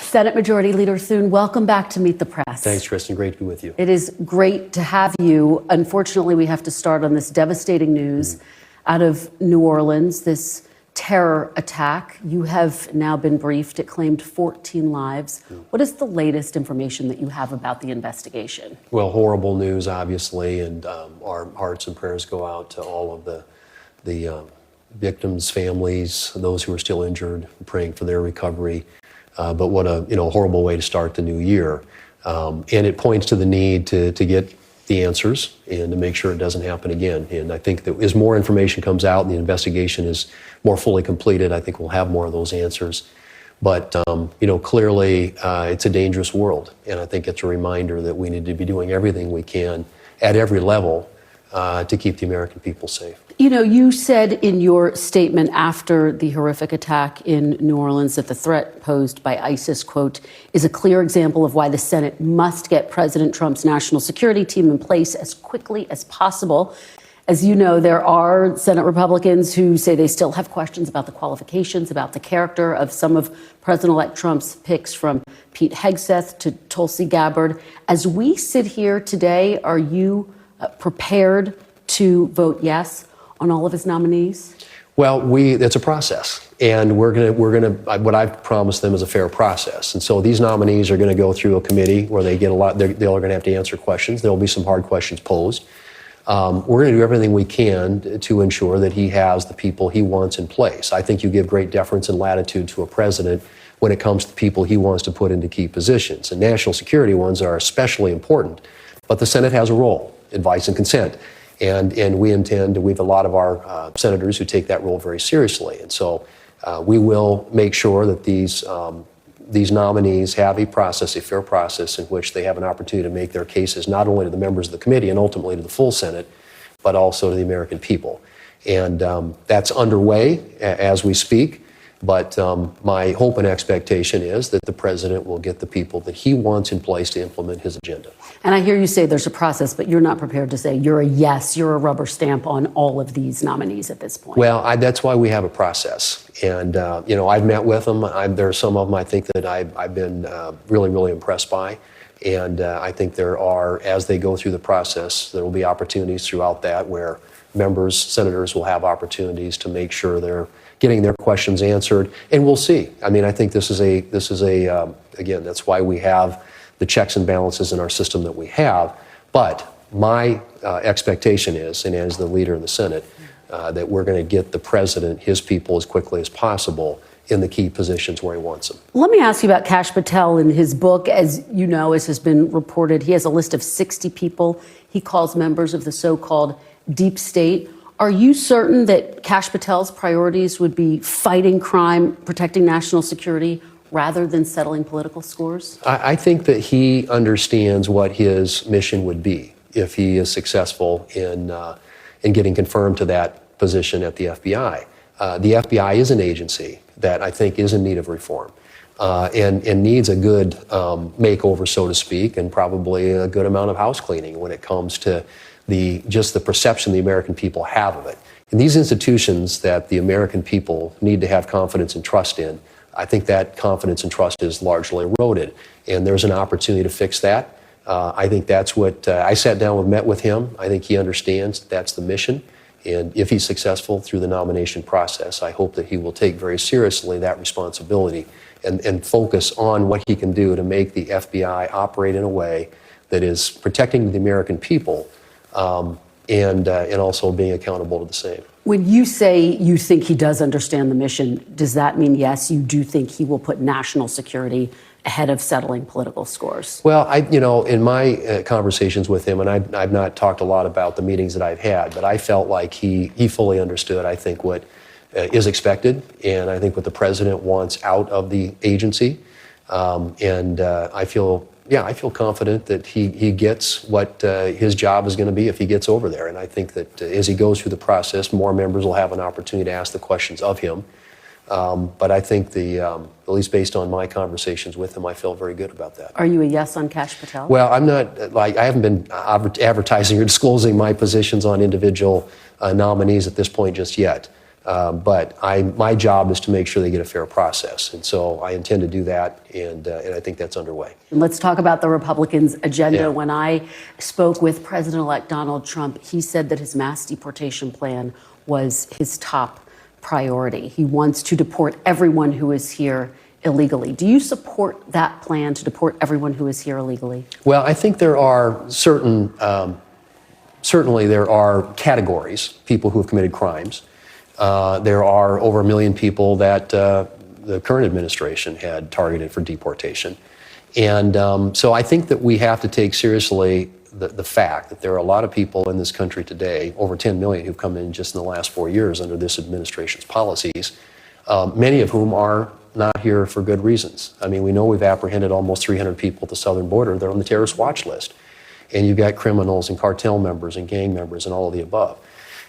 Senate Majority Leader Thune, welcome back to Meet the Press. Thanks, Kristen. Great to be with you. It is great to have you. Unfortunately, we have to start on this devastating news out of New Orleans, this terror attack. You have now been briefed. It claimed 14 lives. What is the latest information that you have about the investigation? Well, horrible news, obviously, and our hearts and prayers go out to all of the victims' families, those who are still injured, praying for their recovery. But what a horrible way to start the new year. And it points to the need to get the answers and to make sure it doesn't happen again. And I think that as more information comes out and the investigation is more fully completed, I think we'll have more of those answers. But clearly it's a dangerous world, and I think it's a reminder that we need to be doing everything we can at every level to keep the American people safe. You know, you said in your statement after the horrific attack in New Orleans that the threat posed by ISIS, quote, is a clear example of why the Senate must get President Trump's national security team in place as quickly as possible. As you know, there are Senate Republicans who say they still have questions about the qualifications, about the character of some of President-elect Trump's picks, from Pete Hegseth to Tulsi Gabbard. As we sit here today, are you prepared to vote yes on all of his nominees? Well, it's a process, and we're gonna. What I've promised them is a fair process, and so these nominees are going to go through a committee where they get they're going to have to answer questions. There will be some hard questions posed. We're going to do everything we can to ensure that he has the people he wants in place. I think you give great deference and latitude to a president when it comes to people he wants to put into key positions, and national security ones are especially important. But the Senate has a role, advice and consent. And we intend, we have a lot of our senators who take that role very seriously. And so we will make sure that these nominees have a process, a fair process, in which they have an opportunity to make their cases not only to the members of the committee and ultimately to the full Senate, but also to the American people. And that's underway as we speak. But my hope and expectation is that the president will get the people that he wants in place to implement his agenda. And I hear you say there's a process, but you're not prepared to say you're a yes, you're a rubber stamp on all of these nominees at this point. Well, that's why we have a process. And, I've met with them. There are some of them I think that I've been really, really impressed by. And I think there are, as they go through the process, there will be opportunities throughout that where senators will have opportunities to make sure they're getting their questions answered, and we'll see. I mean, I think this is again, that's why we have the checks and balances in our system that we have. But my expectation is, and as the leader of the Senate, that we're going to get the president, his people, as quickly as possible in the key positions where he wants them. Let me ask you about Kash Patel. In his book, as you know, as has been reported, he has a list of 60 people he calls members of the so-called deep state. Are you certain that Kash Patel's priorities would be fighting crime, protecting national security, rather than settling political scores? I think that he understands what his mission would be if he is successful in getting confirmed to that position at the FBI. The FBI is an agency that I think is in need of reform and needs a good makeover, so to speak, and probably a good amount of house cleaning when it comes to just the perception the American people have of it. And these institutions that the American people need to have confidence and trust in, I think that confidence and trust is largely eroded. And there's an opportunity to fix that. I think that's what I sat down and met with him. I think he understands that's the mission. And if he's successful through the nomination process, I hope that he will take very seriously that responsibility and focus on what he can do to make the FBI operate in a way that is protecting the American people, and also being accountable to the same. When you say you think he does understand the mission, does that mean, yes, you do think he will put national security ahead of settling political scores? Well, in my conversations with him, and I've not talked a lot about the meetings that I've had, but I felt like he fully understood, I think, what is expected, and I think what the president wants out of the agency. I feel confident that he gets what his job is going to be if he gets over there. And I think that as he goes through the process, more members will have an opportunity to ask the questions of him. But I think at least based on my conversations with him, I feel very good about that. Are you a yes on Kash Patel? Well, I'm not, I haven't been advertising or disclosing my positions on individual nominees at this point just yet. But my job is to make sure they get a fair process. And so I intend to do that, and I think that's underway. Let's talk about the Republicans' agenda. Yeah. When I spoke with President-elect Donald Trump, he said that his mass deportation plan was his top priority. He wants to deport everyone who is here illegally. Do you support that plan to deport everyone who is here illegally? Well, I think there are certainly there are categories, people who have committed crimes. There are over 1 million people that the current administration had targeted for deportation. And so I think that we have to take seriously the fact that there are a lot of people in this country today, over 10 million, who've come in just in the last 4 years under this administration's policies, many of whom are not here for good reasons. I mean, we know we've apprehended almost 300 people at the southern border. They're on the terrorist watch list. And you've got criminals and cartel members and gang members and all of the above.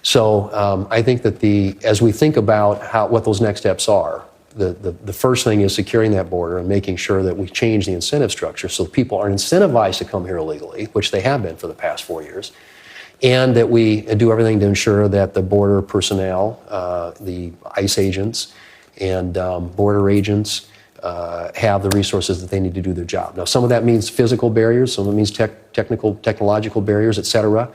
So I think that as we think about what those next steps are, the first thing is securing that border and making sure that we change the incentive structure so people are incentivized to come here illegally, which they have been for the past 4 years, and that we do everything to ensure that the border personnel, the ICE agents and border agents have the resources that they need to do their job. Now, some of that means physical barriers, some of it means technological barriers, et cetera.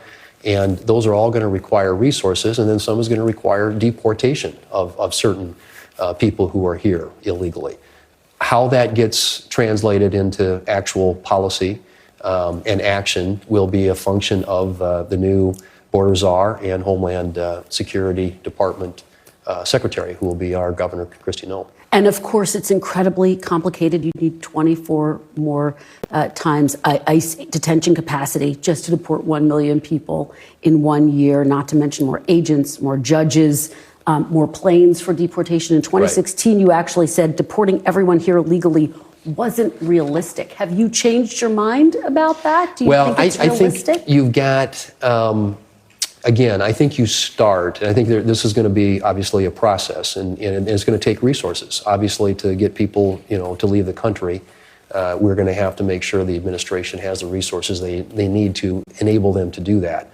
And those are all going to require resources, and then some is going to require deportation of certain people who are here illegally. How that gets translated into actual policy and action will be a function of the new Border Czar and Homeland Security Department Secretary, who will be our Governor, Kristi Noem. And of course, it's incredibly complicated. You need 24 more times ICE detention capacity just to deport 1 million people in 1 year, not to mention more agents, more judges, more planes for deportation. In 2016, You actually said deporting everyone here legally wasn't realistic. Have you changed your mind about that? Do you think it's realistic? I think you've got... Again, I think you start, and I think this is going to be obviously a process, and it's going to take resources. Obviously, to get people, to leave the country, we're going to have to make sure the administration has the resources they need to enable them to do that.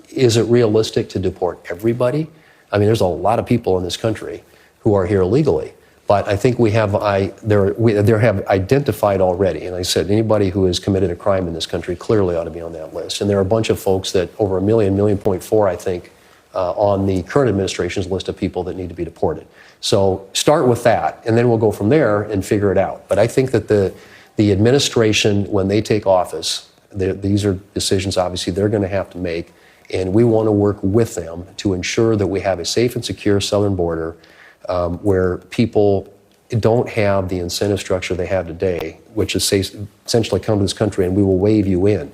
Is it realistic to deport everybody? I mean, there's a lot of people in this country who are here illegally. But I think we have identified already, and I said anybody who has committed a crime in this country clearly ought to be on that list. And there are a bunch of folks that over 1 million, 1.4 million, I think, on the current administration's list of people that need to be deported. So start with that, and then we'll go from there and figure it out. But I think that the administration, when they take office, these are decisions obviously they're going to have to make, and we want to work with them to ensure that we have a safe and secure southern border where people don't have the incentive structure they have today, which is essentially come to this country and we will wave you in.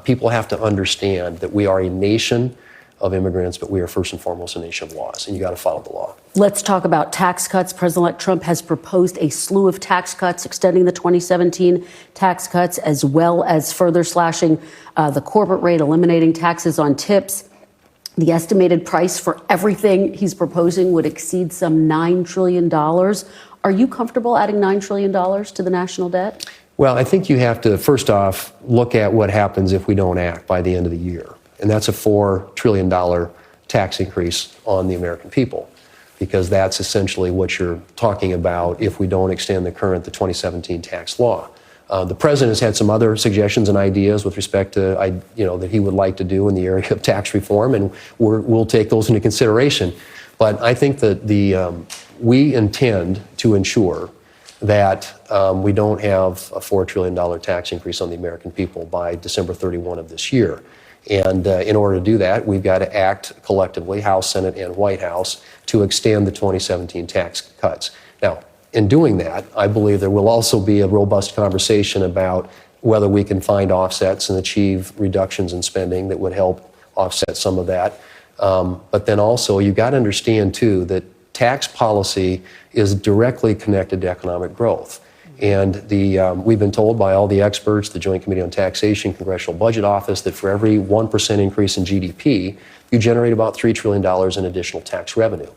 People have to understand that we are a nation of immigrants, but we are first and foremost a nation of laws, and you got to follow the law. Let's talk about tax cuts. President-elect Trump has proposed a slew of tax cuts, extending the 2017 tax cuts, as well as further slashing the corporate rate, eliminating taxes on tips. The estimated price for everything he's proposing would exceed some $9 trillion. Are you comfortable adding $9 trillion to the national debt? Well, I think you have to, first off, look at what happens if we don't act by the end of the year. And that's a $4 trillion tax increase on the American people, because that's essentially what you're talking about if we don't extend the 2017 tax law. The president has had some other suggestions and ideas with respect to, that he would like to do in the area of tax reform, and we'll take those into consideration. But I think that we intend to ensure that we don't have a $4 trillion tax increase on the American people by December 31 of this year. And in order to do that, we've got to act collectively, House, Senate, and White House, to extend the 2017 tax cuts. Now, in doing that, I believe there will also be a robust conversation about whether we can find offsets and achieve reductions in spending that would help offset some of that. But then also, you've got to understand, too, that tax policy is directly connected to economic growth. And we've been told by all the experts, the Joint Committee on Taxation, Congressional Budget Office, that for every 1% increase in GDP, you generate about $3 trillion in additional tax revenue.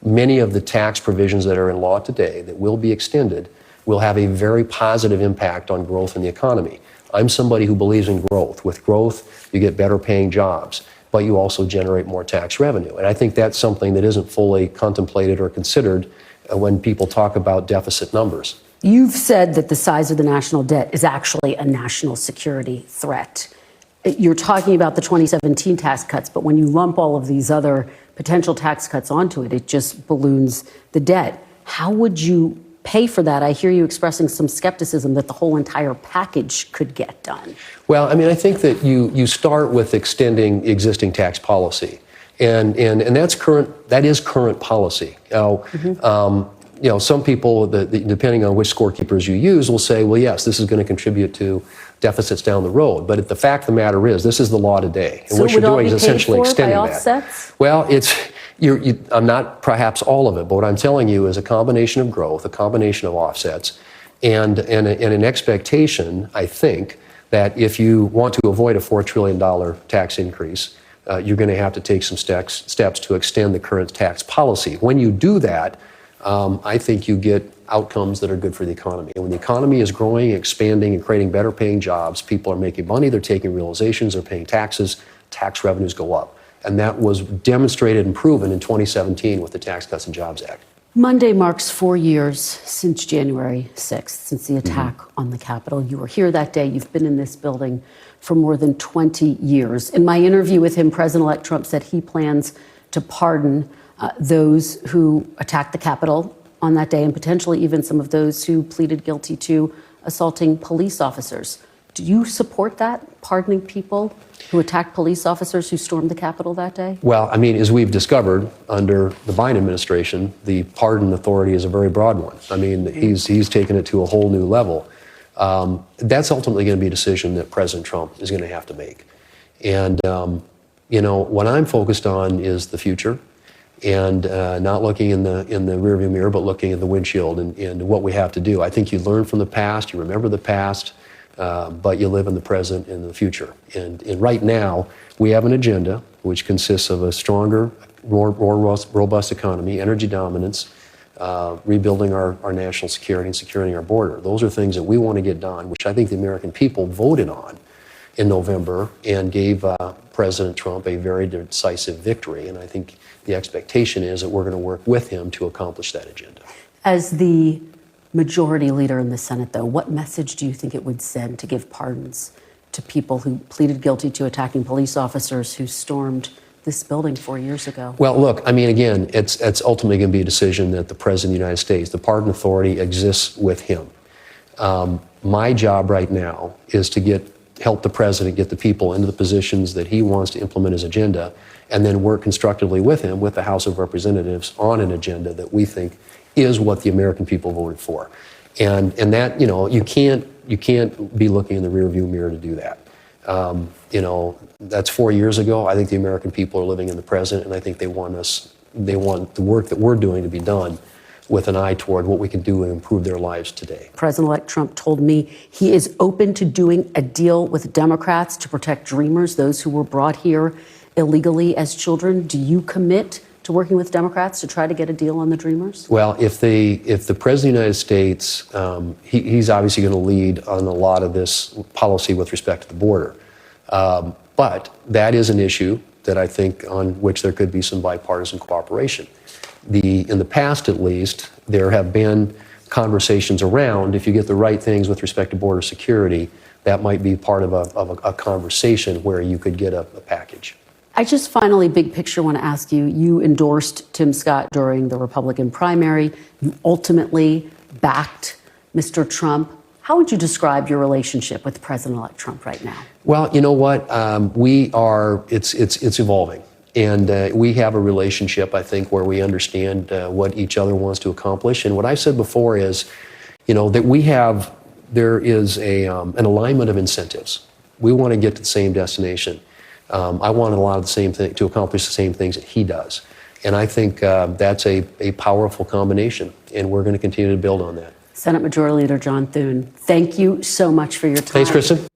Many of the tax provisions that are in law today that will be extended will have a very positive impact on growth in the economy. I'm somebody who believes in growth. With growth, you get better paying jobs. but you also generate more tax revenue. And I think that's something that isn't fully contemplated or considered when people talk about deficit numbers. You've said that the size of the national debt is actually a national security threat. You're talking about the 2017 tax cuts, but when you lump all of these other potential tax cuts onto it, it just balloons the debt. How would you pay for that? I hear you expressing some skepticism that the whole entire package could get done. Well, I mean, I think that you start with extending existing tax policy, and that is current policy. Now, some people, depending on which scorekeepers you use, will say, well, yes, this is going to contribute to deficits down the road. But the fact of the matter is, this is the law today, and so what you're doing is by essentially extending offsets? that. Well, I'm not perhaps all of it, but what I'm telling you is a combination of growth, a combination of offsets, and an expectation, I think, that if you want to avoid a $4 trillion tax increase, you're going to have to take some steps to extend the current tax policy. When you do that, I think you get outcomes that are good for the economy. And when the economy is growing, expanding, and creating better paying jobs, people are making money, they're taking realizations, they're paying taxes, tax revenues go up. And that was demonstrated and proven in 2017 with the Tax Cuts and Jobs Act. Monday marks 4 years since January 6th, since the attack on the Capitol. You were here that day. You've been in this building for more than 20 years. In my interview with him, President-elect Trump said he plans to pardon those who attacked the Capitol on that day, and potentially even some of those who pleaded guilty to assaulting police officers. Do you support that, pardoning people who attacked police officers who stormed the Capitol that day? Well, I mean, as we've discovered under the Biden administration, the pardon authority is a very broad one. I mean, he's taken it to a whole new level. That's ultimately going to be a decision that President Trump is going to have to make. And, what I'm focused on is the future, and not looking in the rearview mirror, but looking at the windshield and what we have to do. I think you learn from the past, you remember the past, but you live in the present and the future. And right now, we have an agenda which consists of a stronger, more robust economy, energy dominance, rebuilding our national security and securing our border. Those are things that we want to get done, which I think the American people voted on in November and gave President Trump a very decisive victory. And I think the expectation is that we're going to work with him to accomplish that agenda. As the majority leader in the Senate, though, what message do you think it would send to give pardons to people who pleaded guilty to attacking police officers who stormed this building 4 years ago? Well, look, I mean, again, it's ultimately going to be a decision that the President of the United States, the pardon authority exists with him. My job right now is to help the President get the people into the positions that he wants to implement his agenda, and then work constructively with him, with the House of Representatives, on an agenda that we think is what the American people voted for. And that, you can't be looking in the rearview mirror to do that. That's 4 years ago. I think the American people are living in the present, and I think they want the work that we're doing to be done with an eye toward what we can do to improve their lives today. President-elect Trump told me he is open to doing a deal with Democrats to protect Dreamers, those who were brought here illegally as children. Do you commit to working with Democrats to try to get a deal on the Dreamers? Well, if the President of the United States, he's obviously going to lead on a lot of this policy with respect to the border. But that is an issue that I think on which there could be some bipartisan cooperation. In the past, at least, there have been conversations around, if you get the right things with respect to border security, that might be part of a conversation where you could get a package. I just finally, big picture, want to ask you, you endorsed Tim Scott during the Republican primary. You ultimately backed Mr. Trump. How would you describe your relationship with President-elect Trump right now? Well, you know what? It's evolving. And we have a relationship, I think, where we understand what each other wants to accomplish. And what I've said before is, that there is an alignment of incentives. We want to get to the same destination. I want a lot of the same thing, to accomplish the same things that he does. And I think that's a powerful combination, and we're going to continue to build on that. Senate Majority Leader John Thune, thank you so much for your time. Thanks, Kristen.